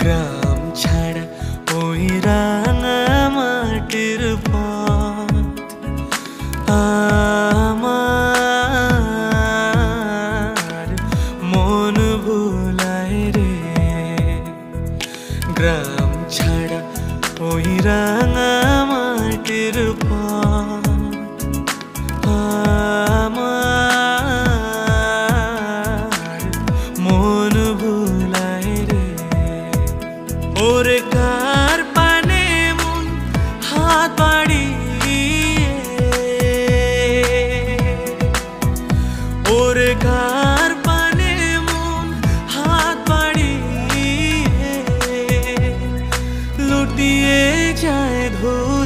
গ্রাম ছাড়া ওই রাঙা মাটির পথ আমার মন ভুলায় রে। গ্রাম ছাড়া ওই রাঙা মাটির পথ আমার মন ভুলায় রে। ওরে কার পানে মন হাত বাড়িয়ে, ওরে কার পানে মন হাত বাড়িয়ে লুটিয়ে যায় ধূল